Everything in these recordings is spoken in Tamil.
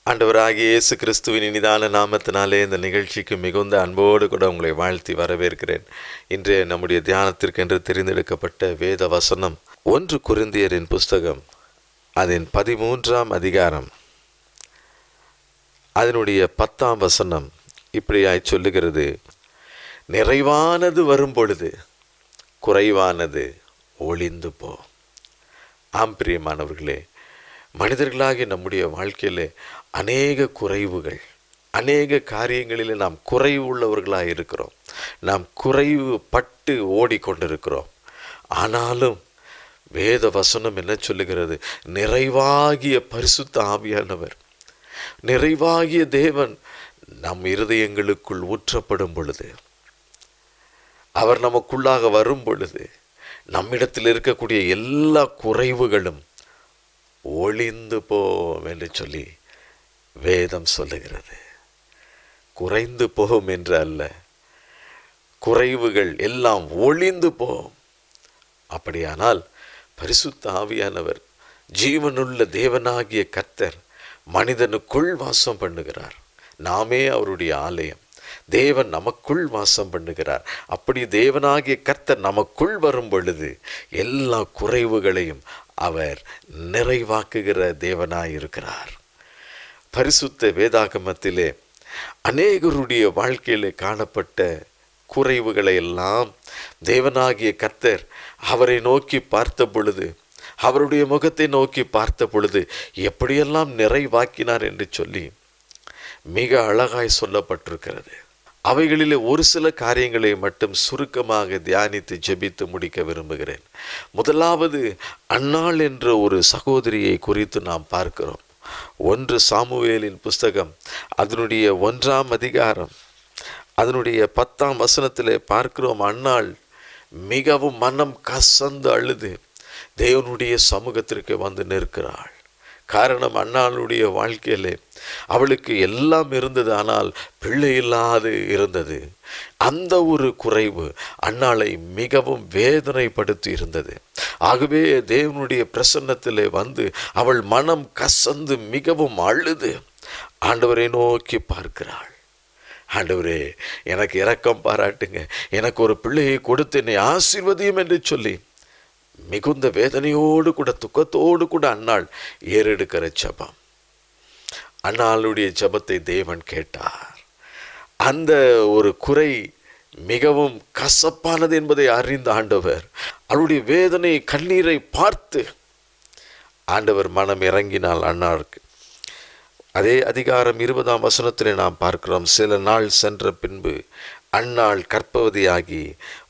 ஆண்டவராகிய இயேசு கிறிஸ்துவின் இனிதான நாமத்தினாலே இந்த நிகழ்ச்சிக்கு மிகுந்த அன்போடு கூட உங்களை வாழ்த்தி வரவேற்கிறேன். இன்றைய நம்முடைய தியானத்திற்கென்று தெரிந்தெடுக்கப்பட்ட வேத வசனம் 1 கொரிந்தியரின் புஸ்தகம், அதன் 13ஆம் அதிகாரம், அதனுடைய 10ஆம் வசனம் இப்படியாய் சொல்லுகிறது: நிறைவானது வரும்பொழுது குறைவானது ஒளிந்து போ. ஆம் பிரியமானவர்களே, மனிதர்களாகிய நம்முடைய வாழ்க்கையில் அநேக குறைவுகள், அநேக காரியங்களில் நாம் குறைவு உள்ளவர்களாக இருக்கிறோம். நாம் குறைவு பட்டு ஓடிக்கொண்டிருக்கிறோம். ஆனாலும் வேத வசனம் என்ன சொல்லுகிறது? நிறைவாகிய பரிசுத்த ஆவியானவர், நிறைவாகிய தேவன் நம் இருதயங்களுக்குள் ஊற்றப்படும் பொழுது, அவர் நமக்குள்ளாக வரும் பொழுது, நம்மிடத்தில் இருக்கக்கூடிய எல்லா குறைவுகளும் ஒளிந்து போம் என்று சொல்லி வேதம் சொல்லுகிறது. குறைந்து போகும் என்று அல்ல, குறைவுகள் எல்லாம் ஒளிந்து போம். அப்படியானால் பரிசுத்த ஆவியானவர், ஜீவனுள்ள தேவனாகிய கர்த்தர் மனிதனுக்குள் வாசம் பண்ணுகிறார். நாமே அவருடைய ஆலயம். தேவன் நமக்குள் வாசம் பண்ணுகிறார். அப்படி தேவனாகிய கர்த்தர் நமக்குள் வரும் பொழுது எல்லா குறைவுகளையும் அவர் நிறைவாக்குகிற தேவனாயிருக்கிறார். பரிசுத்த வேதாகமத்திலே அநேகருடைய வாழ்க்கையிலே காணப்பட்ட குறைவுகளை எல்லாம் தேவனாகிய கர்த்தர் அவரை நோக்கி பார்த்த பொழுது, அவருடைய முகத்தை நோக்கி பார்த்த பொழுது எப்படியெல்லாம் நிறைவாக்கினார் என்று சொல்லி மிக அழகாய் சொல்லப்பட்டிருக்கிறது. அவைகளிலே ஒரு சில காரியங்களை மட்டும் சுருக்கமாக தியானித்து ஜெபித்து முடிக்க விரும்புகிறேன். முதலாவது, அன்னாள் என்ற ஒரு சகோதரியை குறித்து நாம் பார்க்கிறோம். 1 சாமுவேலின் புஸ்தகம், அதனுடைய 1ஆம் அதிகாரம், அதனுடைய 10ஆம் வசனத்திலே பார்க்கிறோம். அன்னாள் மிகவும் மனம் கசந்து அழுது தேவனுடைய சமூகத்திற்கு வந்து நிற்கிறாள். காரணம், அன்னாளுடைய வாழ்க்கையிலே அவளுக்கு எல்லாம் இருந்தது, ஆனால் பிள்ளை இல்லாது இருந்தது. அந்த ஒரு குறைவு அன்னாளை மிகவும் வேதனைப்படுத்தி இருந்தது. ஆகவே தேவனுடைய பிரசன்னத்திலே வந்து அவள் மனம் கசந்து மிகவும் அழுது ஆண்டவரை நோக்கி பார்க்கிறாள். ஆண்டவரே, எனக்கு இரக்கம் பாராட்டுங்க, எனக்கு ஒரு பிள்ளையை கொடுத்து என்னை ஆசீர்வதியும் என்று சொல்லி மிகுந்த வேதனையோடு கூட துக்கத்தோடு கூட அன்னாள் ஏறெடுக்கிற ஜெபம். அன்னாளுடைய ஜெபத்தை தேவன் கேட்டார். அந்த ஒரு குறை மிகவும் கசப்பானது என்பதை அறிந்த ஆண்டவர் அவளுடைய வேதனை கண்ணீரை பார்த்து ஆண்டவர் மனம் இறங்கினாள் அன்னாளுக்கு. அதே அதிகாரம் 20ஆம் வசனத்திலே நாம் பார்க்கிறோம். சில நாள் சென்ற பின்பு அன்னாள் கர்ப்பவதியாகி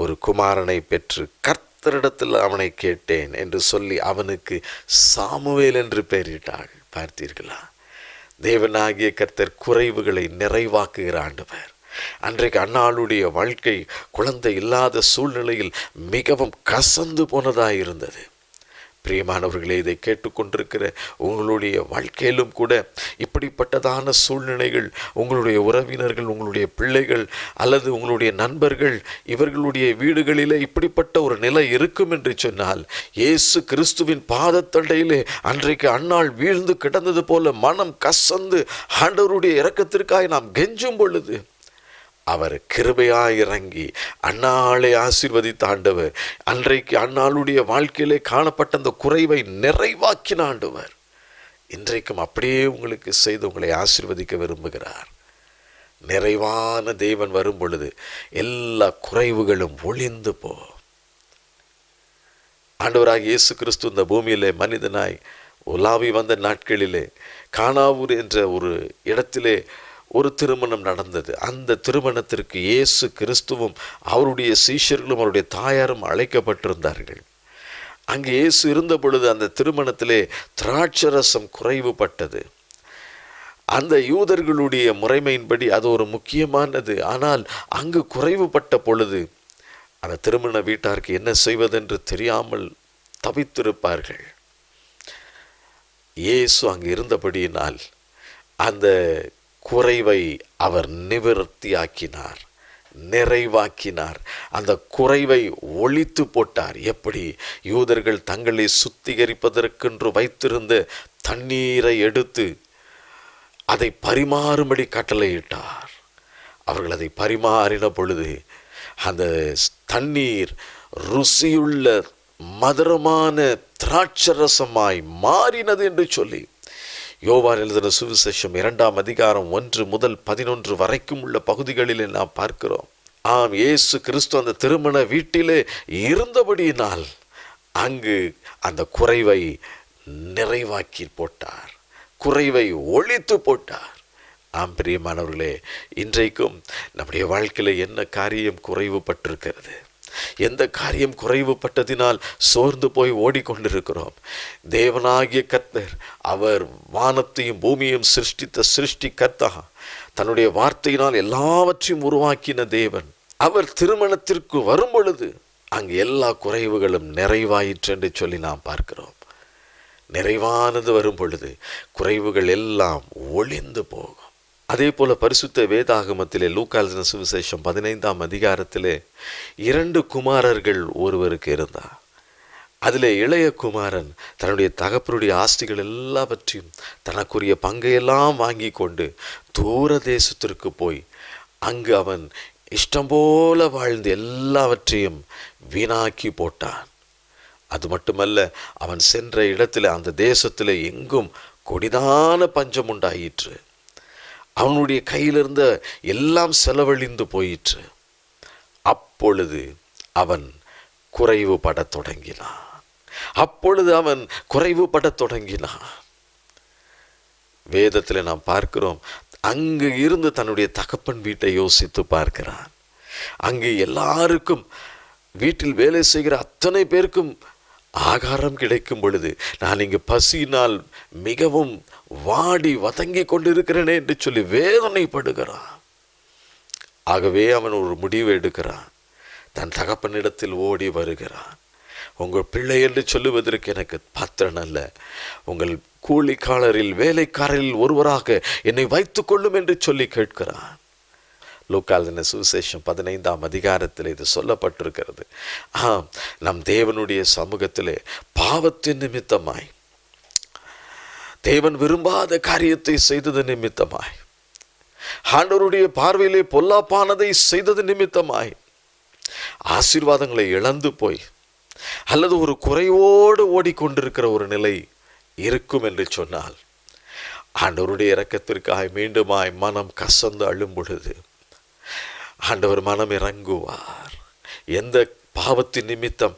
ஒரு குமாரனை பெற்று கர்த்தரிடத்தில் அவனை கேட்டேன் என்று சொல்லி அவனுக்கு சாமுவேல் என்று பெயரிட்டாள். பார்த்தீர்களா? தேவனாகிய கர்த்தர் குறைவுகளை நிறைவாக்குகிற ஆண்டவர். அன்றைக்கு அன்னாளுடைய வாழ்க்கை குழந்தை இல்லாத சூழ்நிலையில் மிகவும் கசந்து போனதாக இருந்தது. பிரியமானவர்களே, இதை கேட்டுக்கொண்டிருக்கிற உங்களுடைய வாழ்க்கையிலும் கூட இப்படிப்பட்டதான சூழ்நிலைகள், உங்களுடைய உறவினர்கள், உங்களுடைய பிள்ளைகள் அல்லது உங்களுடைய நண்பர்கள், இவர்களுடைய வீடுகளிலே இப்படிப்பட்ட ஒரு நிலை இருக்கும் என்று சொன்னால், இயேசு கிறிஸ்துவின் பாதத்தண்டையிலே அன்றைக்கு அன்னாள் வீழ்ந்து கிடந்தது போல மனம் கசந்து ஆண்டவருடைய இரக்கத்திற்காக நாம் கெஞ்சும் பொழுது அவர் கிருபையாய் இறங்கி அன்னாளை ஆசீர்வதித்த ஆண்டவர் அன்றைக்கு அன்னாளுடைய வாழ்க்கையிலே காணப்பட்ட அந்த குறைவை நிறைவாக்கின ஆண்டவர் இன்றைக்கும் அப்படியே உங்களுக்கு செய்து உங்களை ஆசீர்வதிக்க விரும்புகிறார். நிறைவான தேவன் வரும் பொழுது எல்லா குறைவுகளும் ஒளிந்து போ. ஆண்டவராகிய இயேசு கிறிஸ்து இந்த பூமியிலே மனிதனாய் உலாவி வந்த நாட்களிலே கானாவூர் என்ற ஒரு இடத்திலே ஒரு திருமணம் நடந்தது. அந்த திருமணத்திற்கு இயேசு கிறிஸ்துவும் அவருடைய சீஷர்களும் அவருடைய தாயாரும் அழைக்கப்பட்டிருந்தார்கள். அங்கே இயேசு இருந்த பொழுது அந்த திருமணத்திலே திராட்சரசம் குறைவுபட்டது. அந்த யூதர்களுடைய முறைமையின்படி அது ஒரு முக்கியமானது. ஆனால் அங்கு குறைவுபட்ட பொழுது அந்த திருமண வீட்டாருக்கு என்ன செய்வதென்று தெரியாமல் தவித்திருப்பார்கள். இயேசு அங்கு இருந்தபடியினால் அந்த குறைவை அவர் நிவர்த்தியாக்கினார், நிறைவாக்கினார். அந்த குறைவை ஒழித்து போட்டார். எப்படி? யூதர்கள் தங்களை சுத்திகரிப்பதற்கென்று வைத்திருந்த தண்ணீரை எடுத்து அதை பரிமாறும்படி கட்டளையிட்டார். அவர்கள் அதை பரிமாறின பொழுது அந்த தண்ணீர் ருசியுள்ள மதுரமான திராட்சரசமாய் மாறினது என்று சொல்லி யோவான் எழுதின சுவிசேஷம் 2ஆம் அதிகாரம் 1 முதல் 11 வரைக்கும் உள்ள பகுதிகளில் நாம் பார்க்கிறோம். ஆம், இயேசு கிறிஸ்து அந்த திருமண வீட்டிலே இருந்தபடியினால் அங்கு அந்த குறைவை நிறைவாக்கி போட்டார், குறைவை ஒழித்து போட்டார். ஆம் பிரியமானவர்களே, இன்றைக்கும் நம்முடைய வாழ்க்கையில் என்ன காரியம் குறைவுபட்டிருக்கிறது? எந்த காரியம் குறைவுபட்டதினால் சோர்ந்து போய் ஓடிக்கொண்டிருக்கிறோம்? தேவனாகிய கர்த்தர், அவர் வானத்தையும் பூமியையும் சிருஷ்டித்த சிருஷ்டிகர்த்தா, தன்னுடைய வார்த்தையினால் எல்லாவற்றையும் உருவாக்கின தேவன், அவர் திருமணத்திற்கு வரும் பொழுது அங்கு எல்லா குறைவுகளும் நிறைவாயிற்று என்று சொல்லி நாம் பார்க்கிறோம். நிறைவானது வரும் பொழுது குறைவுகள் எல்லாம் ஒளிந்து போகும். அதே போல பரிசுத்த வேதாகமத்திலே லூக்கா எழுதின சுவிசேஷம் 15ஆம் அதிகாரத்திலே 2 குமாரர்கள் ஒருவருக்கு இருந்தார். அதிலே இளைய குமாரன் தன்னுடைய தகப்பனுடைய ஆஸ்திகள் எல்லாவற்றையும் தனக்குரிய பங்கையெல்லாம் வாங்கி கொண்டு தூர தேசத்திற்கு போய் அங்கு அவன் இஷ்டம் போல வாழ்ந்து எல்லாவற்றையும் வீணாக்கி போட்டான். அது மட்டுமல்ல, அவன் சென்ற இடத்துல அந்த தேசத்தில் எங்கும் கொடிதான பஞ்சம் உண்டாயிற்று. அவனுடைய கையிலிருந்த எல்லாம் செலவழிந்து போயிற்று. அப்பொழுது அவன் குறைவுபடத் தொடங்கினான். வேதத்தில் நாம் பார்க்கிறோம், அங்கு இருந்து தன்னுடைய தகப்பன் வீட்டை யோசித்து பார்க்கிறான். அங்கு எல்லாருக்கும், வீட்டில் வேலை செய்கிற அத்தனை பேருக்கும் ஆகாரம் கிடைக்கும் பொழுது நான் இங்கு பசியினால் மிகவும் வாடி வதங்கி கொண்டிருக்கிறேனே என்று சொல்லி வேதனைப்படுகிறான். ஆகவே அவன் ஒரு முடிவு எடுக்கிறான். தன் தகப்பனிடத்தில் ஓடி வருகிறான். உங்கள் பிள்ளை என்று சொல்லுவதற்கு எனக்கு பாத்திரன் அல்ல, உங்கள் கூலிக்காரரில் வேலைக்காரரில் ஒருவராக என்னை வைத்து கொள்ளும் என்று சொல்லி கேட்கிறான். லூக்கா எழுதின சுவிசேஷம் 15ஆம் அதிகாரத்தில் இது சொல்லப்பட்டிருக்கிறது. ஆம், நம் தேவனுடைய சமூகத்திலே பாவத்தின் நிமித்தமாய், தேவன் விரும்பாத காரியத்தை செய்தது நிமித்தமாய், ஆண்டவருடைய பார்வையிலே பொல்லாப்பானதை செய்தது நிமித்தமாய் ஆசீர்வாதங்களை இழந்து போய் அல்லது ஒரு குறைவோடு ஓடிக்கொண்டிருக்கிற ஒரு நிலை இருக்கும் என்று சொன்னால், ஆண்டவருடைய இரக்கத்திற்காக மீண்டுமாய் மனம் கசந்து அழும் பொழுது ஆண்டவர் மனம் இறங்குவார். எந்த பாவத்தின் நிமித்தம்,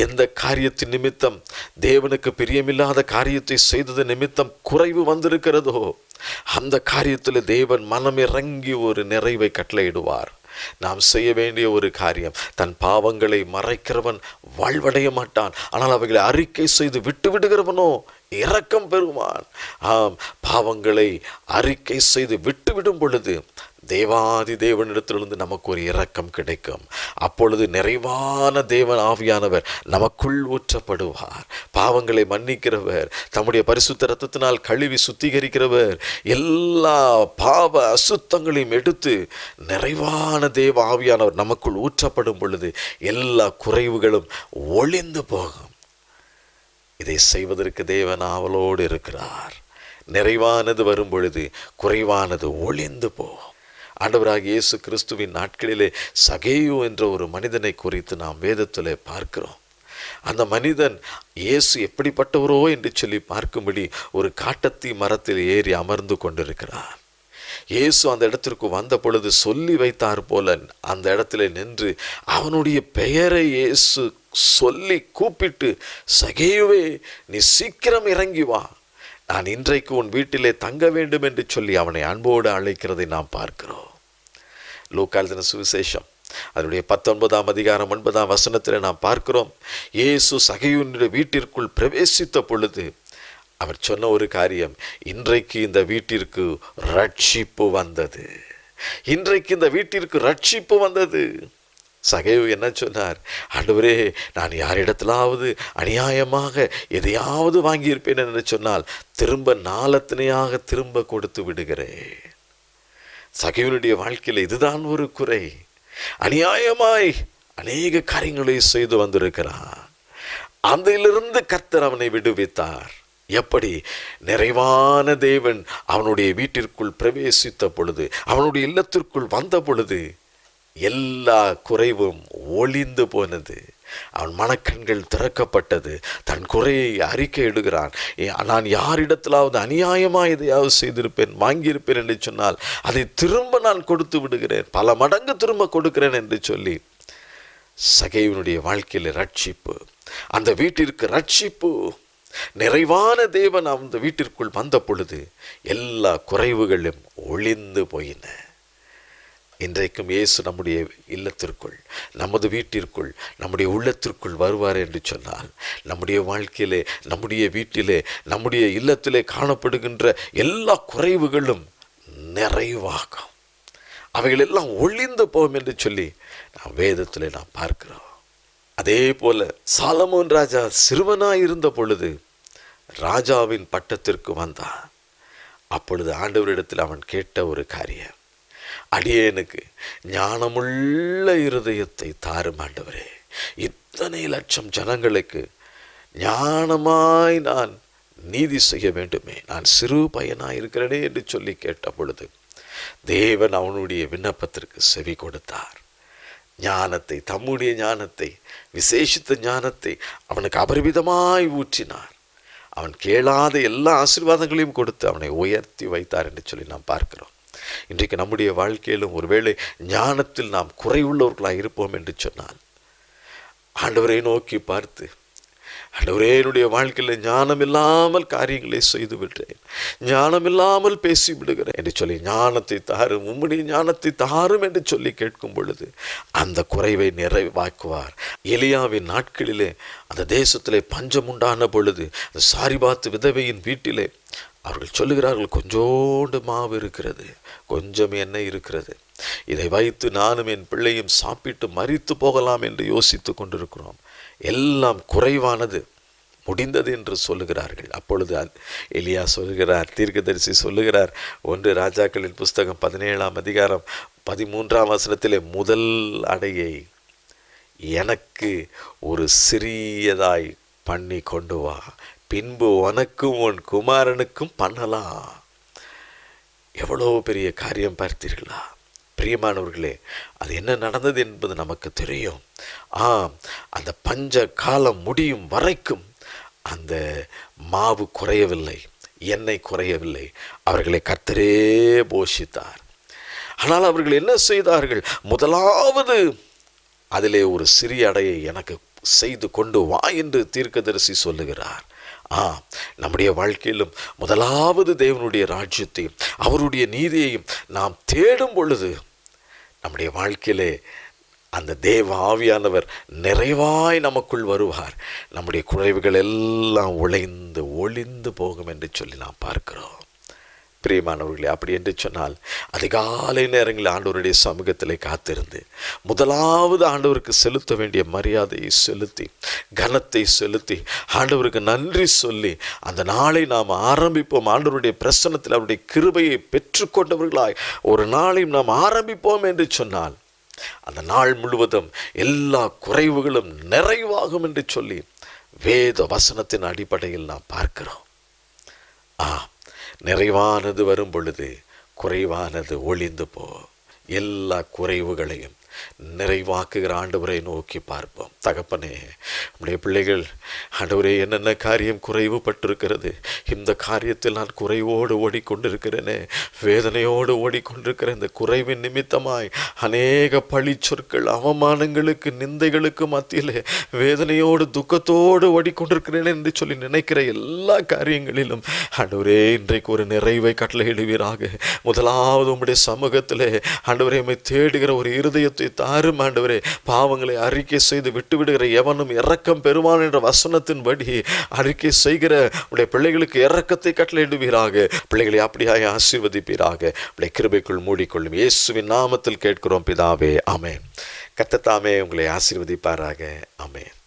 எந்த காரியத்தின் நிமித்தம், தேவனுக்கு பிரியமில்லாத காரியத்தை செய்தது நிமித்தம் குறைவு வந்திருக்கிறதோ, அந்த காரியத்தில் தேவன் மனம் இறங்கி ஒரு நிறைவை கட்டளையிடுவார். நாம் செய்ய வேண்டிய ஒரு காரியம், தன் பாவங்களை மறைக்கிறவன் வாழ்வடைய மாட்டான், ஆனால் அவைகளை அறிக்கை செய்து விட்டு விடுகிறவனோ இரக்கம் பெறுவான். ஆம், பாவங்களை அறிக்கை செய்து விட்டு விடும் பொழுது தேவாதி தேவனிடத்திலிருந்து நமக்கு ஒரு இரக்கம் கிடைக்கும். அப்பொழுது நிறைவான தேவன் ஆவியானவர் நமக்குள் ஊற்றப்படுவார். பாவங்களை மன்னிக்கிறவர், தம்முடைய பரிசுத்த இரத்தத்தினால் கழுவி சுத்திகரிக்கிறவர், எல்லா பாவ அசுத்தங்களையும் எடுத்து நிறைவான தேவ ஆவியானவர் நமக்குள் ஊற்றப்படும் பொழுது எல்லா குறைவுகளும் ஒளிந்து போகும். இதை செய்வதற்கு தேவன் ஆவலோடு இருக்கிறார். நிறைவானது வரும் பொழுது குறைவானது ஒளிந்து போகும். ஆண்டவராகிய இயேசு கிறிஸ்துவின் நாட்களிலே சகேயு என்ற ஒரு மனிதனை குறித்து நாம் வேதத்திலே பார்க்கிறோம். அந்த மனிதன் இயேசு எப்படிப்பட்டவரோ என்று சொல்லி பார்க்கும்படி ஒரு காட்டத்தி மரத்தில் ஏறி அமர்ந்து கொண்டிருக்கிறார். இயேசு அந்த இடத்திற்கு வந்த பொழுது சொல்லி வைத்தார் போல அந்த இடத்துல நின்று அவனுடைய பெயரை இயேசு சொல்லி கூப்பிட்டு, சகேயுவே, நீ சீக்கிரம் இறங்கி வா, நான் இன்றைக்கு உன் வீட்டிலே தங்க வேண்டும் என்று சொல்லி அவனை அன்போடு அழைக்கிறதை நாம் பார்க்கிறோம். லூக்கா எழுதின சுவிசேஷம் அதனுடைய 19ஆம் அதிகாரம் 9ஆம் வசனத்தில் நாம் பார்க்கிறோம், இயேசு சகேயுவினுடைய வீட்டிற்குள் பிரவேசித்த பொழுது அவர் சொன்ன ஒரு காரியம், இன்றைக்கு இந்த வீட்டிற்கு ரட்சிப்பு வந்தது. இன்றைக்கு இந்த வீட்டிற்கு ரட்சிப்பு வந்தது. சகேயு என்ன சொன்னார்? ஆண்டவரே, நான் யாரிடத்திலாவது அநியாயமாக எதையாவது வாங்கியிருப்பேன் என்று சொன்னால் திரும்ப நாளத்தினையாக திரும்ப கொடுத்து விடுகிறேன். சகேயுனுடைய வாழ்க்கையில் இதுதான் ஒரு குறை. அநியாயமாய் அநேக காரியங்களை செய்து வந்திருக்கிறான். அதிலிருந்து கர்த்தர் அவனை விடுவித்தார். எப்படி நிறைவான தேவன் அவனுடைய வீட்டிற்குள் பிரவேசித்த பொழுது, அவனுடைய இல்லத்திற்குள் வந்த பொழுது எல்லா குறைவும் ஒளிந்து போனது. அவன் மனக்கண்கள் திறக்கப்பட்டது. தன் குறையை அறிக்கை இடுகிறான். நான் யாரிடத்திலாவது அநியாயமாக எதையாவது செய்திருப்பேன், வாங்கியிருப்பேன் என்று சொன்னால் அதை திரும்ப நான் கொடுத்து விடுகிறேன், பல மடங்கு திரும்ப கொடுக்கிறேன் என்று சொல்லி சகேயுனுடைய வாழ்க்கையில் ரட்சிப்பு, அந்த வீட்டிற்கு ரட்சிப்பு. நிறைவான தேவன் அந்த வீட்டிற்குள் வந்த பொழுது எல்லா குறைவுகளும் ஒளிந்து போயின. இன்றைக்கும் இயேசு நம்முடைய இல்லத்திற்குள், நமது வீட்டிற்குள், நம்முடைய உள்ளத்திற்குள் வருவார் என்று சொன்னால், நம்முடைய வாழ்க்கையிலே, நம்முடைய வீட்டிலே, நம்முடைய இல்லத்திலே காணப்படுகின்ற எல்லா குறைவுகளும் நிறைவாகும், அவைகள் எல்லாம் ஒளிந்து போகும் என்று சொல்லி நாம் வேதத்திலே நாம் பார்க்கிறோம். அதே போல சாலமோன் ராஜா சிறுவனாய் இருந்த பொழுது ராஜாவின் பட்டத்திற்கு வந்தான். அப்பொழுது ஆண்டவரிடத்தில் அவன் கேட்ட ஒரு காரியம், அடியேனுக்கு ஞானமுள்ள இருதயத்தை தாரும் ஆண்டவரே, இத்தனை லட்சம் ஜனங்களுக்கு ஞானமாய் நான் நீதி செய்ய வேண்டுமே, நான் சிறு பையனாய் இருக்கிறேனே என்று சொல்லி கேட்ட பொழுது தேவன் அவனுடைய விண்ணப்பத்திற்கு செவி கொடுத்தார். ஞானத்தை, தம்முடைய ஞானத்தை, விசேஷித்த ஞானத்தை அவனுக்கு அபரிமிதமாய் ஊற்றினார். அவன் கேளாத எல்லா ஆசீர்வாதங்களையும் கொடுத்து அவனை உயர்த்தி வைத்தார் என்று சொல்லி நாம் பார்க்கிறோம். இன்றைக்கு நம்முடைய வாழ்க்கையிலும் ஒருவேளை ஞானத்தில் நாம் குறைவுள்ளவர்களாக இருப்போம் என்று சொன்னால், ஆண்டவரை நோக்கி பார்த்து, ஆண்டவரே, என்னுடைய வாழ்க்கையில் ஞானம் இல்லாமல் காரியங்களை செய்து விடுறேன், ஞானம் இல்லாமல் பேசி விடுகிறேன் என்று சொல்லி ஞானத்தை தாரும், உம்முடைய ஞானத்தை தாரும் என்று சொல்லி கேட்கும் பொழுது அந்த குறைவை நிறைவாக்குவார். எலியாவின் நாட்களிலே அந்த தேசத்திலே பஞ்சம் உண்டான பொழுது அந்த சாரிபாத்து விதவையின் வீட்டிலே அவர்கள் சொல்லுகிறார்கள், கொஞ்சோண்டு மாவு இருக்கிறது, கொஞ்சம் எண்ணெய் இருக்கிறது, இதை வைத்து நானும் என் பிள்ளையும் சாப்பிட்டு மரித்து போகலாம் என்று யோசித்து கொண்டிருக்கிறோம், எல்லாம் குறைவானது, முடிந்தது என்று சொல்லுகிறார்கள். அப்பொழுது எலியா சொல்லுகிறார், தீர்க்கதரிசி சொல்லுகிறார், 1 ராஜாக்களின் புஸ்தகம் 17ஆம் அதிகாரம் 13ஆம் வசனத்திலே, முதல் அடையை எனக்கு ஒரு சிறியதாய் பண்ணி கொண்டு வா, பின்பு உனக்கும் உன் குமாரனுக்கும் பண்ணலாம். எவ்வளோ பெரிய காரியம் பார்த்தீர்களா பிரியமானவர்களே? அது என்ன நடந்தது என்பது நமக்கு தெரியும். அந்த பஞ்ச காலம் முடியும் வரைக்கும் அந்த மாவு குறையவில்லை, எண்ணெய் குறையவில்லை. அவர்களை கர்த்தரே போஷித்தார். ஆனால் அவர்கள் என்ன செய்தார்கள்? முதலாவது அதிலே ஒரு சிறிய அடையை எனக்கு செய்து கொண்டு வா என்று தீர்க்கதரிசி சொல்லுகிறார். நம்முடைய வாழ்க்கையிலும் முதலாவது தேவனுடைய ராஜ்யத்தையும் அவருடைய நீதியையும் நாம் தேடும் பொழுது நம்முடைய வாழ்க்கையிலே அந்த தேவ ஆவியானவர் நிறைவாய் நமக்குள் வருவார். நம்முடைய குறைவுகள் எல்லாம் ஒளிந்து போகும் என்று சொல்லி நாம் பார்க்கிறோம். பிரியமானவர்களே, அப்படி என்று சொன்னால் அதிகாலை நேரங்களில் ஆண்டவருடைய சமூகத்தில் காத்திருந்து முதலாவது ஆண்டவருக்கு செலுத்த வேண்டிய மரியாதையை செலுத்தி, கனத்தை செலுத்தி, ஆண்டவருக்கு நன்றி சொல்லி அந்த நாளை நாம் ஆரம்பிப்போம். ஆண்டவருடைய பிரசன்னத்தில் அவருடைய கிருபையை பெற்றுக்கொண்டவர்களாய் ஒரு நாளையும் நாம் ஆரம்பிப்போம் என்று சொன்னால் அந்த நாள் முழுவதும் எல்லா குறைவுகளும் நிறைவாகும் என்று சொல்லி வேத வசனத்தின் அடிப்படையில் நாம் பார்க்கிறோம். நிறைவானது வரும் பொழுது குறைவானது ஒளிந்து போ. எல்லா குறைவுகளையும் நிறைவாக்குகிற ஆண்டவரை நோக்கி பார்ப்போம். தகப்பனே, நம்முடைய பிள்ளைகள் ஆண்டவரே என்னென்ன காரியம் குறைவுபட்டிருக்கிறது, இந்த காரியத்தில் நான் குறைவோடு ஓடிக்கொண்டிருக்கிறேனே, வேதனையோடு ஓடிக்கொண்டிருக்கிற இந்த குறைவின் நிமித்தமாய் அநேக பழி சொற்கள், அவமானங்களுக்கு, நிந்தைகளுக்கு மத்தியிலே வேதனையோடு துக்கத்தோடு ஓடிக்கொண்டிருக்கிறேன் என்று சொல்லி நினைக்கிற எல்லா காரியங்களிலும் ஆண்டவரே இன்றைக்கு ஒரு நிறைவை கட்டளையிடுவீராக. முதலாவது உம்முடைய சமூகத்திலே ஆண்டவரே உம்மை தேடுகிற ஒரு இருதயத்தை தாரும் ஆண்டவரே. பாவங்களை அறிக்கை செய்து விட்டுவிடுகிற எவனும் இரக்கம் பெறுவான் என்ற வசனத்தின்படி அறிக்கை செய்கிற உடைய பிள்ளைகளுக்கு இரக்கத்தை கட்டளையிடுவீராக. பிள்ளைகளை அப்படியாய் ஆசீர்வதிப்பீராக. உடைய கிருபைக்குள் மூடிக்கொள்ளும் இயேசுவின் நாமத்தில் கேட்கிறோம் பிதாவே, ஆமென். கர்த்தர் தாமே உங்களை ஆசீர்வதிப்பாராக. ஆமென்.